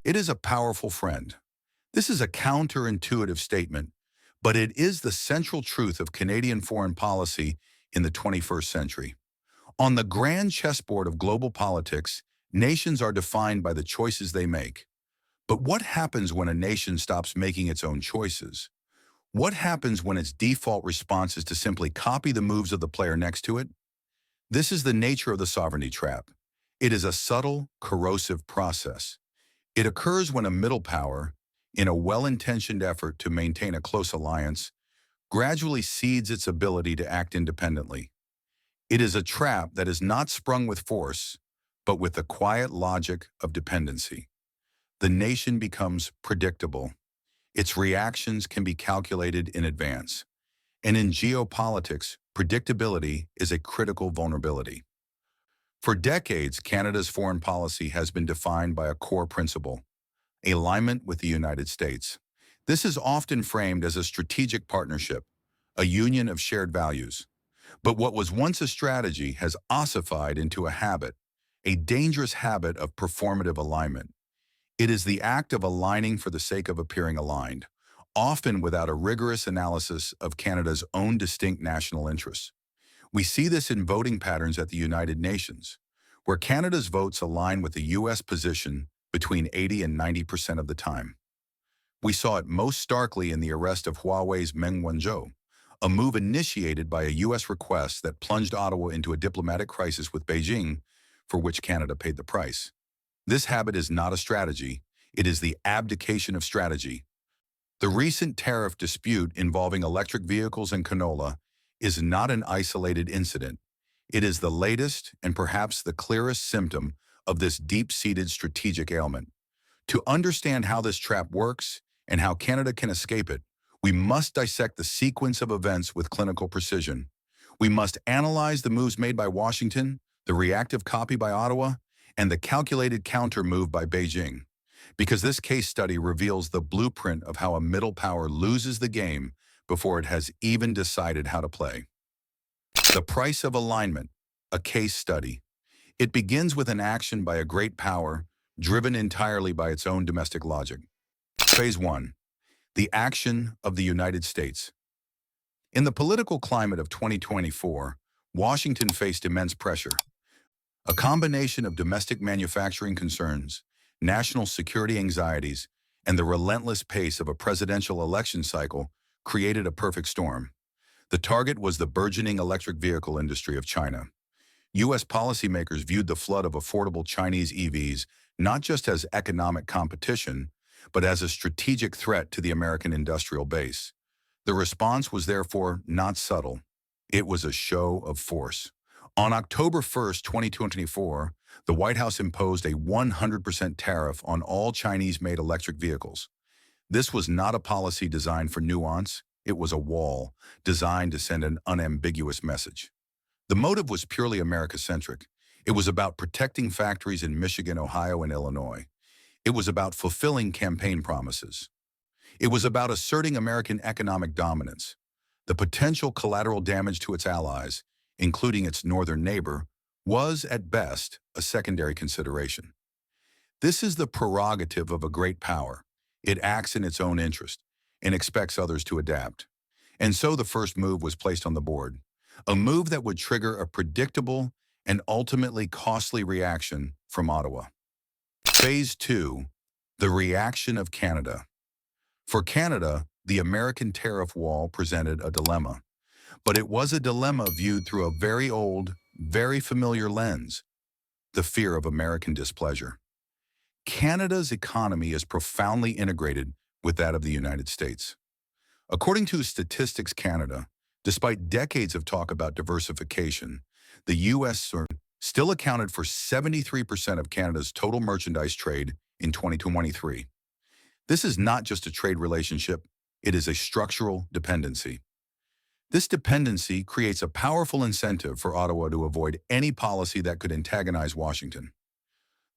It is a powerful friend. This is a counterintuitive statement, but it is the central truth of Canadian foreign policy in the 21st century. On the grand chessboard of global politics, nations are defined by the choices they make. But what happens when a nation stops making its own choices? What happens when its default response is to simply copy the moves of the player next to it? This is the nature of the sovereignty trap. It is a subtle, corrosive process. It occurs when a middle power, in a well-intentioned effort to maintain a close alliance, gradually cedes its ability to act independently. It is a trap that is not sprung with force, but with the quiet logic of dependency. The nation becomes predictable. Its reactions can be calculated in advance. And in geopolitics, predictability is a critical vulnerability. For decades, Canada's foreign policy has been defined by a core principle: alignment with the United States. This is often framed as a strategic partnership, a union of shared values. But what was once a strategy has ossified into a habit, a dangerous habit of performative alignment. It is the act of aligning for the sake of appearing aligned, often without a rigorous analysis of Canada's own distinct national interests. We see this in voting patterns at the United Nations, where Canada's votes align with the U.S. position between 80 and 90% of the time. We saw it most starkly in the arrest of Huawei's Meng Wanzhou, a move initiated by a U.S. request that plunged Ottawa into a diplomatic crisis with Beijing, for which Canada paid the price. This habit is not a strategy, it is the abdication of strategy. The recent tariff dispute involving electric vehicles and canola is not an isolated incident. It is the latest and perhaps the clearest symptom of this deep-seated strategic ailment. To understand how this trap works and how Canada can escape it, we must dissect the sequence of events with clinical precision. We must analyze the moves made by Washington, the reactive copy by Ottawa, and the calculated counter move by Beijing, because this case study reveals the blueprint of how a middle power loses the game before it has even decided how to play. The price of alignment, a case study. It begins with an action by a great power driven entirely by its own domestic logic. Phase 1. The action of the United States. In the political climate of 2024, Washington faced immense pressure. A combination of domestic manufacturing concerns, national security anxieties, and the relentless pace of a presidential election cycle created a perfect storm. The target was the burgeoning electric vehicle industry of China. U.S. policymakers viewed the flood of affordable Chinese EVs not just as economic competition, but as a strategic threat to the American industrial base. The response was therefore not subtle. It was a show of force. On October 1st, 2024, the White House imposed a 100% tariff on all Chinese-made electric vehicles. This was not a policy designed for nuance. It was a wall designed to send an unambiguous message. The motive was purely America-centric. It was about protecting factories in Michigan, Ohio, and Illinois. It was about fulfilling campaign promises. It was about asserting American economic dominance. The potential collateral damage to its allies, including its northern neighbor, was, at best, a secondary consideration. This is the prerogative of a great power. It acts in its own interest and expects others to adapt. And so the first move was placed on the board, a move that would trigger a predictable and ultimately costly reaction from Ottawa. Phase 2. The reaction of Canada. For Canada, the American tariff wall presented a dilemma. But it was a dilemma viewed through a very old, very familiar lens: the fear of American displeasure. Canada's economy is profoundly integrated with that of the United States. According to Statistics Canada, despite decades of talk about diversification, the U.S. still accounted for 73% of Canada's total merchandise trade in 2023. This is not just a trade relationship, it is a structural dependency. This dependency creates a powerful incentive for Ottawa to avoid any policy that could antagonize Washington.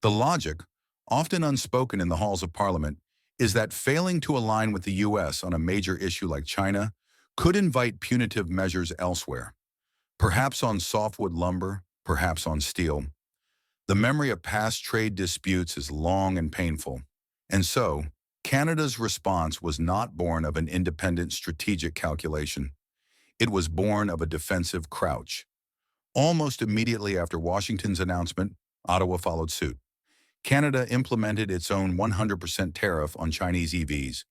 The logic, often unspoken in the halls of Parliament, is that failing to align with the U.S. on a major issue like China could invite punitive measures elsewhere, perhaps on softwood lumber, perhaps on steel. The memory of past trade disputes is long and painful. And so, Canada's response was not born of an independent strategic calculation. It was born of a defensive crouch. Almost immediately after Washington's announcement, Ottawa followed suit. Canada implemented its own 100% tariff on Chinese EVs.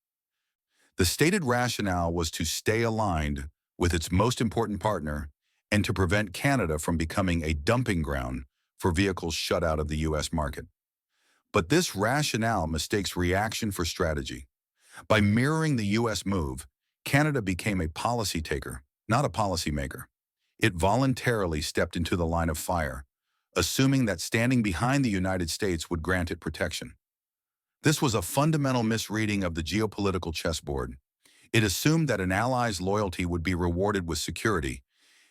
The stated rationale was to stay aligned with its most important partner and to prevent Canada from becoming a dumping ground for vehicles shut out of the U.S. market. But this rationale mistakes reaction for strategy. By mirroring the U.S. move, Canada became a policy taker, not a policymaker. It voluntarily stepped into the line of fire, assuming that standing behind the United States would grant it protection. This was a fundamental misreading of the geopolitical chessboard. It assumed that an ally's loyalty would be rewarded with security.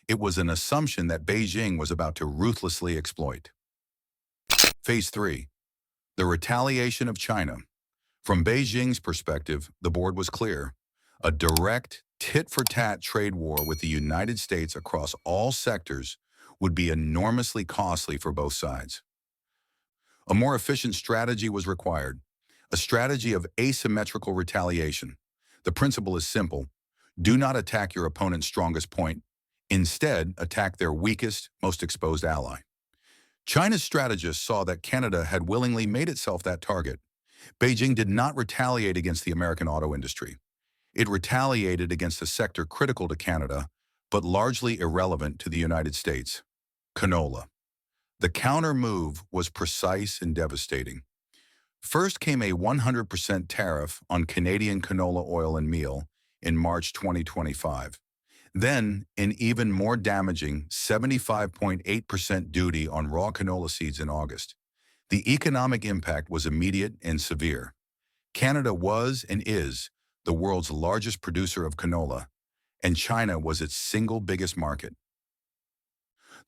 It was an assumption that Beijing was about to ruthlessly exploit. Phase 3. The retaliation of China. From Beijing's perspective, the board was clear. A direct, tit-for-tat trade war with the United States across all sectors would be enormously costly for both sides. A more efficient strategy was required, a strategy of asymmetrical retaliation. The principle is simple. Do not attack your opponent's strongest point. Instead, attack their weakest, most exposed ally. China's strategists saw that Canada had willingly made itself that target. Beijing did not retaliate against the American auto industry. It retaliated against a sector critical to Canada, but largely irrelevant to the United States: canola. The counter move was precise and devastating. First came a 100% tariff on Canadian canola oil and meal in March 2025. Then, an even more damaging 75.8% duty on raw canola seeds in August. The economic impact was immediate and severe. Canada was and is the world's largest producer of canola, and China was its single biggest market.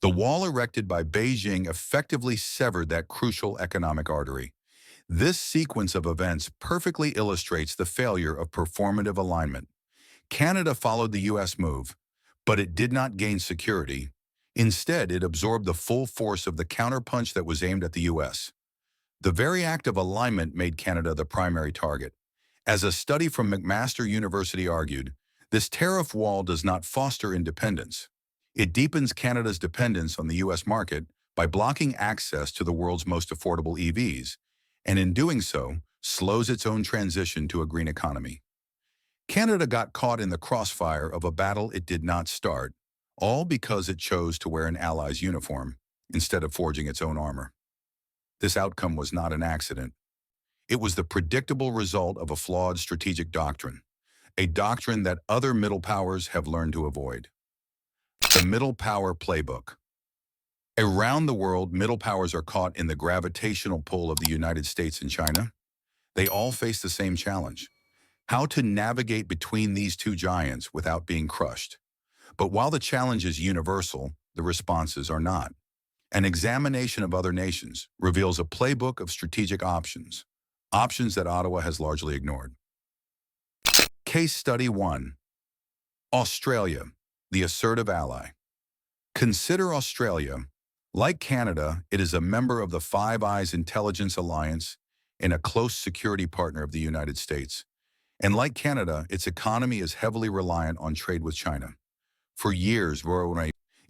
The wall erected by Beijing effectively severed that crucial economic artery. This sequence of events perfectly illustrates the failure of performative alignment. Canada followed the U.S. move, but it did not gain security. Instead, it absorbed the full force of the counterpunch that was aimed at the U.S. The very act of alignment made Canada the primary target. As a study from McMaster University argued, this tariff wall does not foster independence. It deepens Canada's dependence on the U.S. market by blocking access to the world's most affordable EVs, and in doing so, slows its own transition to a green economy. Canada got caught in the crossfire of a battle it did not start, all because it chose to wear an ally's uniform instead of forging its own armor. This outcome was not an accident. It was the predictable result of a flawed strategic doctrine, a doctrine that other middle powers have learned to avoid. The Middle Power Playbook. Around the world, middle powers are caught in the gravitational pull of the United States and China. They all face the same challenge: how to navigate between these two giants without being crushed. But while the challenge is universal, the responses are not. An examination of other nations reveals a playbook of strategic options that Ottawa has largely ignored. Case Study 1. Australia, the assertive ally. Consider Australia. Like Canada, it is a member of the Five Eyes Intelligence Alliance and a close security partner of the United States. And like Canada, its economy is heavily reliant on trade with China. For years,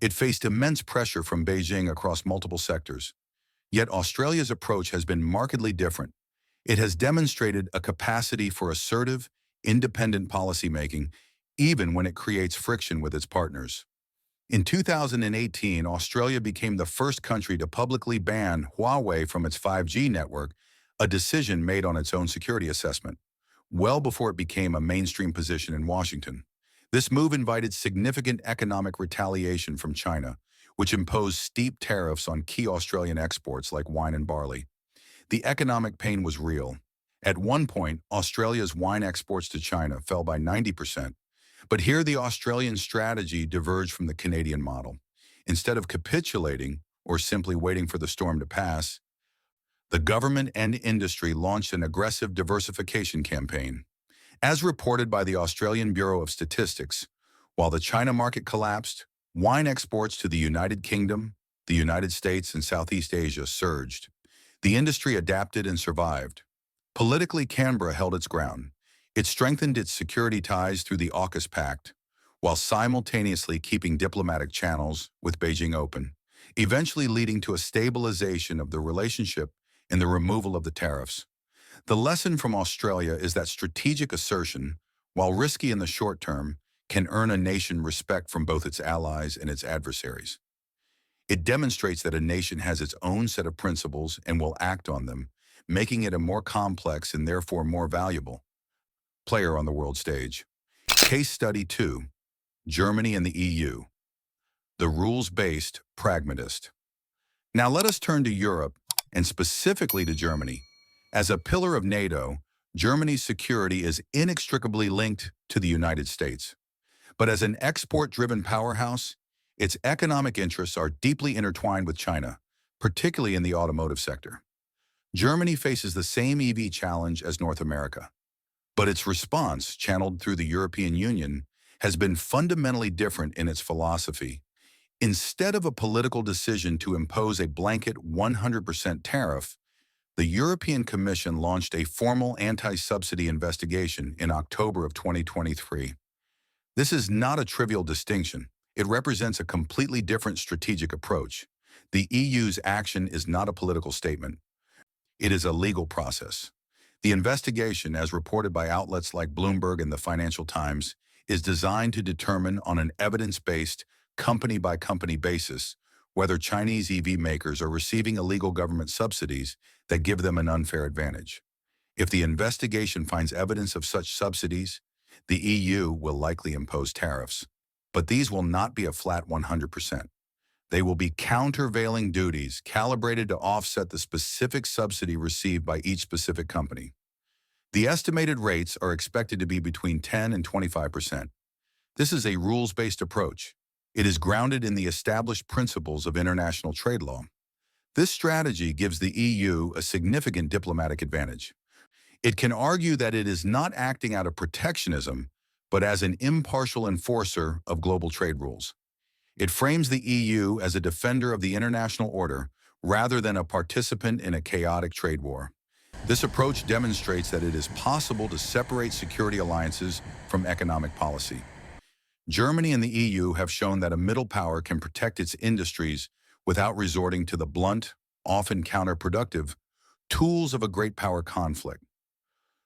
it faced immense pressure from Beijing across multiple sectors. Yet Australia's approach has been markedly different. It has demonstrated a capacity for assertive, independent policymaking, even when it creates friction with its partners. In 2018, Australia became the first country to publicly ban Huawei from its 5G network, a decision made on its own security assessment, well before it became a mainstream position in Washington. This move invited significant economic retaliation from China, which imposed steep tariffs on key Australian exports like wine and barley. The economic pain was real. At one point, Australia's wine exports to China fell by 90%. But here the Australian strategy diverged from the Canadian model. Instead of capitulating or simply waiting for the storm to pass, the government and industry launched an aggressive diversification campaign. As reported by the Australian Bureau of Statistics, while the China market collapsed, wine exports to the United Kingdom, the United States, and Southeast Asia surged. The industry adapted and survived. Politically, Canberra held its ground. It strengthened its security ties through the AUKUS Pact, while simultaneously keeping diplomatic channels with Beijing open, eventually leading to a stabilization of the relationship and the removal of the tariffs. The lesson from Australia is that strategic assertion, while risky in the short term, can earn a nation respect from both its allies and its adversaries. It demonstrates that a nation has its own set of principles and will act on them, making it a more complex and therefore more valuable player on the world stage. Case Study 2. Germany and the EU. The rules-based pragmatist. Now let us turn to Europe, and specifically to Germany. As a pillar of NATO, Germany's security is inextricably linked to the United States. But as an export-driven powerhouse, its economic interests are deeply intertwined with China, particularly in the automotive sector. Germany faces the same EV challenge as North America, but its response, channeled through the European Union, has been fundamentally different in its philosophy. Instead of a political decision to impose a blanket 100% tariff, the European Commission launched a formal anti-subsidy investigation in October of 2023. This is not a trivial distinction. It represents a completely different strategic approach. The EU's action is not a political statement. It is a legal process. The investigation, as reported by outlets like Bloomberg and the Financial Times, is designed to determine on an evidence-based, company-by-company basis whether Chinese EV makers are receiving illegal government subsidies that give them an unfair advantage. If the investigation finds evidence of such subsidies, the EU will likely impose tariffs. But these will not be a flat 100%. They will be countervailing duties calibrated to offset the specific subsidy received by each specific company. The estimated rates are expected to be between 10 and 25%. This is a rules-based approach. It is grounded in the established principles of international trade law. This strategy gives the EU a significant diplomatic advantage. It can argue that it is not acting out of protectionism, but as an impartial enforcer of global trade rules. It frames the EU as a defender of the international order rather than a participant in a chaotic trade war. This approach demonstrates that it is possible to separate security alliances from economic policy. Germany and the EU have shown that a middle power can protect its industries without resorting to the blunt, often counterproductive, tools of a great power conflict.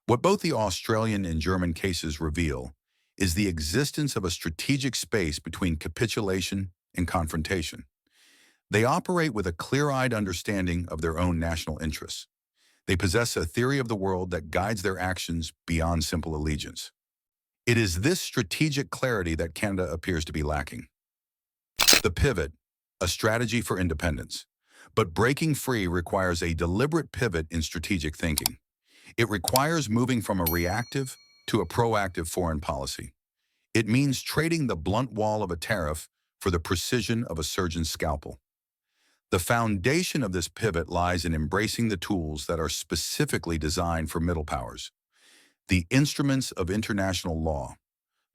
What both the Australian and German cases reveal is the existence of a strategic space between capitulation and confrontation. They operate with a clear-eyed understanding of their own national interests. They possess a theory of the world that guides their actions beyond simple allegiance. It is this strategic clarity that Canada appears to be lacking. The pivot, a strategy for independence. But breaking free requires a deliberate pivot in strategic thinking. It requires moving from a reactive to a proactive foreign policy. It means trading the blunt wall of a tariff for the precision of a surgeon's scalpel. The foundation of this pivot lies in embracing the tools that are specifically designed for middle powers, the instruments of international law.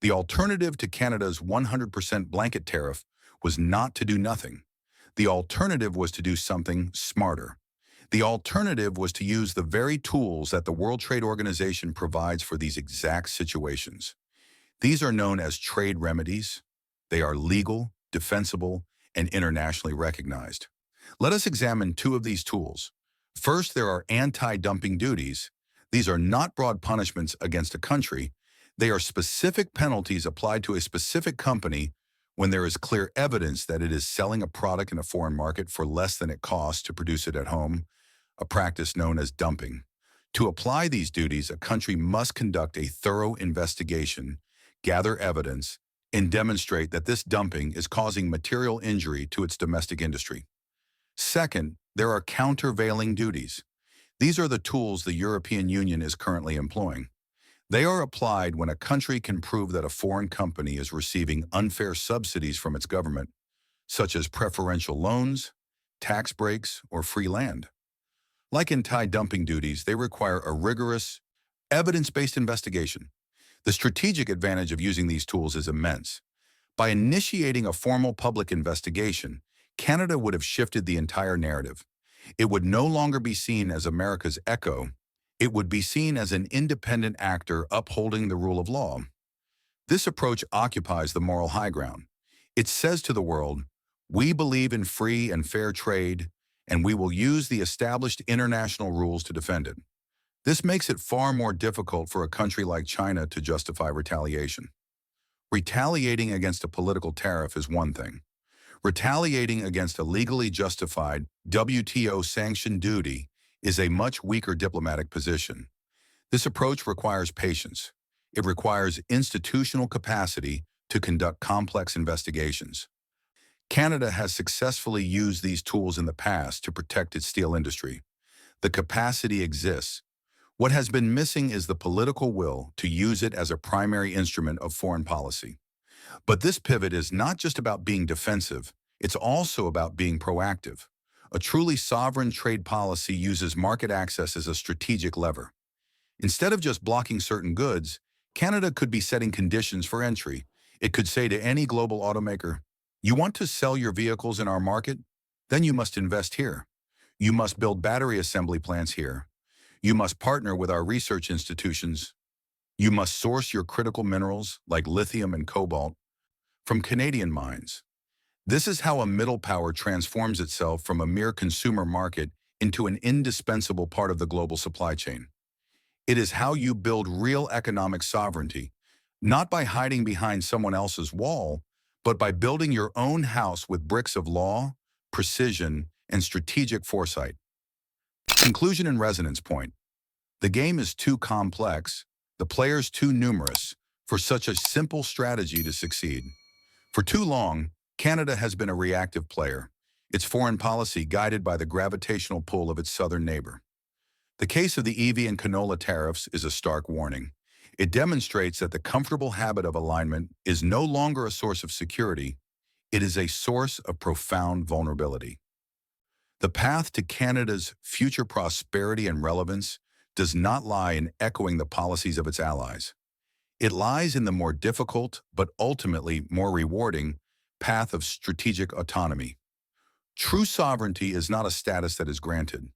The alternative to Canada's 100% blanket tariff was not to do nothing. The alternative was to do something smarter. The alternative was to use the very tools that the World Trade Organization provides for these exact situations. These are known as trade remedies. They are legal, defensible, and internationally recognized. Let us examine two of these tools. First, there are anti-dumping duties. These are not broad punishments against a country. They are specific penalties applied to a specific company when there is clear evidence that it is selling a product in a foreign market for less than it costs to produce it at home, a practice known as dumping. To apply these duties, a country must conduct a thorough investigation, gather evidence, and demonstrate that this dumping is causing material injury to its domestic industry. Second, there are countervailing duties. These are the tools the European Union is currently employing. They are applied when a country can prove that a foreign company is receiving unfair subsidies from its government, such as preferential loans, tax breaks, or free land. Like anti-dumping duties, they require a rigorous, evidence-based investigation. The strategic advantage of using these tools is immense. By initiating a formal public investigation, Canada would have shifted the entire narrative. It would no longer be seen as America's echo. It would be seen as an independent actor upholding the rule of law. This approach occupies the moral high ground. It says to the world, we believe in free and fair trade, and we will use the established international rules to defend it. This makes it far more difficult for a country like China to justify retaliation. Retaliating against a political tariff is one thing. Retaliating against a legally justified WTO-sanctioned duty is a much weaker diplomatic position. This approach requires patience. It requires institutional capacity to conduct complex investigations. Canada has successfully used these tools in the past to protect its steel industry. The capacity exists. What has been missing is the political will to use it as a primary instrument of foreign policy. But this pivot is not just about being defensive, it's also about being proactive. A truly sovereign trade policy uses market access as a strategic lever. Instead of just blocking certain goods, Canada could be setting conditions for entry. It could say to any global automaker, you want to sell your vehicles in our market? Then you must invest here. You must build battery assembly plants here. You must partner with our research institutions. You must source your critical minerals, like lithium and cobalt, from Canadian mines. This is how a middle power transforms itself from a mere consumer market into an indispensable part of the global supply chain. It is how you build real economic sovereignty, not by hiding behind someone else's wall, but by building your own house with bricks of law, precision, and strategic foresight. Conclusion and resonance point. The game is too complex, the players too numerous, for such a simple strategy to succeed. For too long, Canada has been a reactive player, its foreign policy guided by the gravitational pull of its southern neighbor. The case of the EV and canola tariffs is a stark warning. It demonstrates that the comfortable habit of alignment is no longer a source of security, it is a source of profound vulnerability. The path to Canada's future prosperity and relevance does not lie in echoing the policies of its allies. It lies in the more difficult, but ultimately more rewarding, path of strategic autonomy. True sovereignty is not a status that is granted.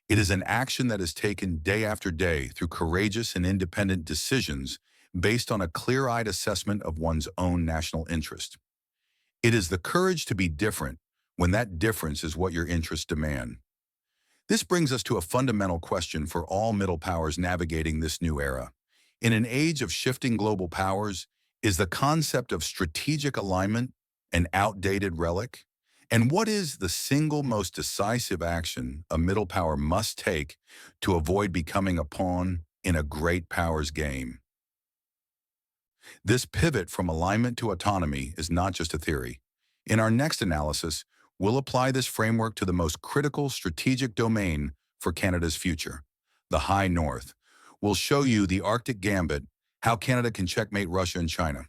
It is an action that is taken day after day through courageous and independent decisions based on a clear-eyed assessment of one's own national interest. It is the courage to be different when that difference is what your interests demand. This brings us to a fundamental question for all middle powers navigating this new era. In an age of shifting global powers, is the concept of strategic alignment an outdated relic? And what is the single most decisive action a middle power must take to avoid becoming a pawn in a great power's game? This pivot from alignment to autonomy is not just a theory. In our next analysis, we'll apply this framework to the most critical strategic domain for Canada's future, the High North. We'll show you the Arctic Gambit, how Canada can checkmate Russia and China.